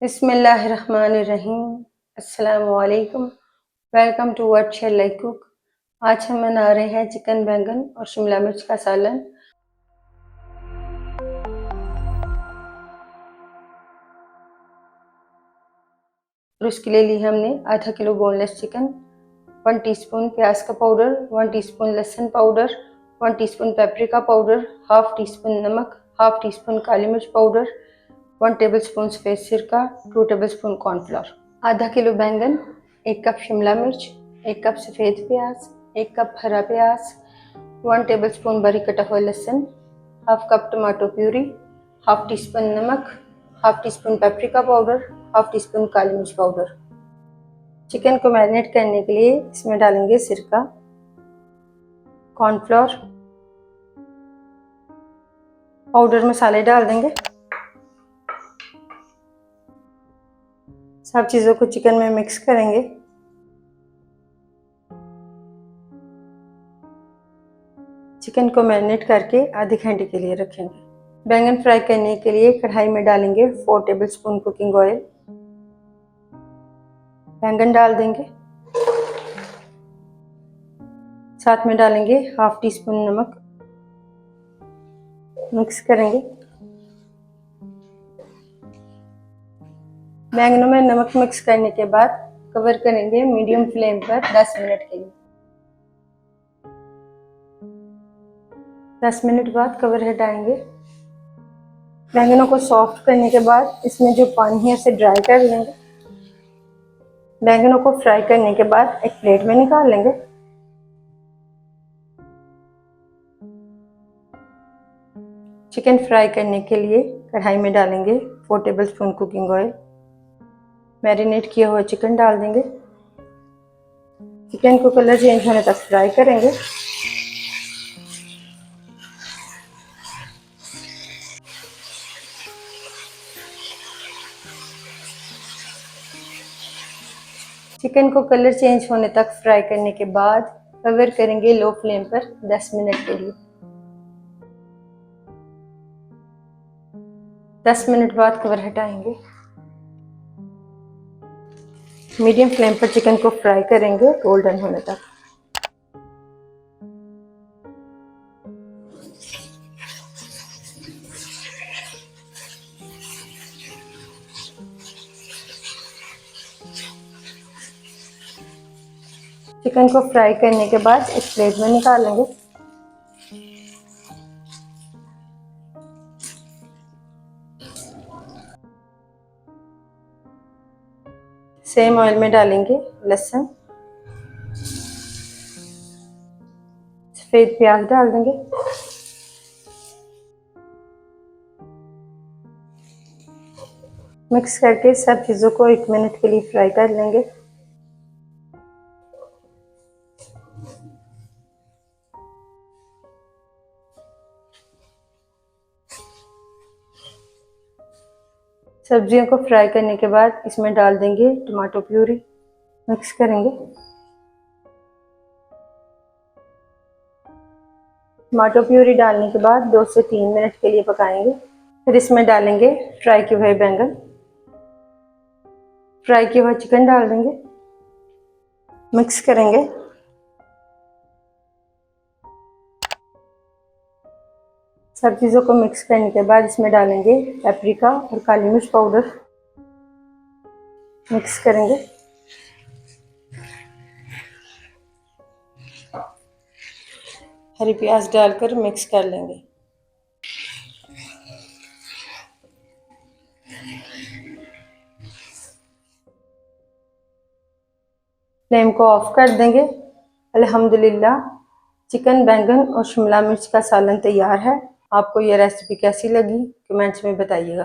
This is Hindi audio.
बिस्मिल्लाहिर्रहमानिर्रहीम। अस्सलामुअलैकुम। Welcome to what shall I cook. आज हम बना रहे हैं चिकन, बैंगन और शिमला मिर्च का सालन। और उसके लिए ली हमने आधा किलो बोनलेस चिकन, 1 टीस्पून प्याज का पाउडर, 1 टीस्पून लहसुन powder, 1 teaspoon paprika powder, half teaspoon नमक, हाफ टीस्पून काली मिर्च पाउडर, 1 टेबलस्पून सफ़ेद सिरका, 2 टेबलस्पून कॉर्नफ्लोर, आधा किलो बैंगन, 1 कप शिमला मिर्च, 1 कप सफ़ेद प्याज, 1 कप हरा प्याज, 1 टेबलस्पून बारीक कटा हुआ लहसुन, half cup tomato puree, half teaspoon नमक, half teaspoon paprika powder, half teaspoon काली मिर्च पाउडर। चिकन को मैरिनेट करने के लिए इसमें डालेंगे सिरका, कॉर्नफ्लोर, पाउडर मसाले डाल देंगे। सब चीज़ों को चिकन में मिक्स करेंगे। चिकन को मैरिनेट करके आधे घंटे के लिए रखेंगे। बैंगन फ्राई करने के लिए कढ़ाई में डालेंगे 4 टेबलस्पून कुकिंग ऑयल। बैंगन डाल देंगे, साथ में डालेंगे हाफ टी स्पून नमक, मिक्स करेंगे। बैंगनों में नमक मिक्स करने के बाद कवर करेंगे मीडियम फ्लेम पर 10 मिनट के लिए। 10 मिनट बाद कवर हटाएंगे। बैंगनों को सॉफ्ट करने के बाद इसमें जो पानी है उसे ड्राई कर लेंगे। बैंगनों को फ्राई करने के बाद एक प्लेट में निकाल लेंगे। चिकन फ्राई करने के लिए कढ़ाई में डालेंगे 4 टेबलस्पून कुकिंग ऑयल। मैरिनेट किया हुआ चिकन डाल देंगे। चिकन को कलर चेंज होने तक फ्राई करेंगे। चिकन को कलर चेंज होने तक फ्राई करने के बाद कवर करेंगे लो फ्लेम पर 10 मिनट के लिए। 10 मिनट बाद कवर हटाएंगे। मीडियम फ्लेम पर चिकन को फ्राई करेंगे गोल्डन होने तक। चिकन को फ्राई करने के बाद एक प्लेट में निकाल लेंगे। सेम ऑयल में डालेंगे लहसुन, सफेद प्याज डाल देंगे, मिक्स करके सब चीज़ों को 1 मिनट के लिए फ्राई कर लेंगे। सब्जियों को फ्राई करने के बाद इसमें डाल देंगे टमाटो प्यूरी, मिक्स करेंगे। टमाटो प्यूरी डालने के बाद 2 से 3 मिनट के लिए पकाएंगे। फिर इसमें डालेंगे फ्राई किए हुए बैंगन, फ्राई किया हुआ चिकन डाल देंगे, मिक्स करेंगे। सब चीज़ों को मिक्स करने के बाद इसमें डालेंगे पेपरिका और काली मिर्च पाउडर, मिक्स करेंगे। हरी प्याज डालकर मिक्स कर लेंगे। फ्लेम को ऑफ कर देंगे। अल्हम्दुलिल्लाह, चिकन, बैंगन और शिमला मिर्च का सालन तैयार है। आपको ये रेसिपी कैसी लगी कमेंट्स में बताइएगा।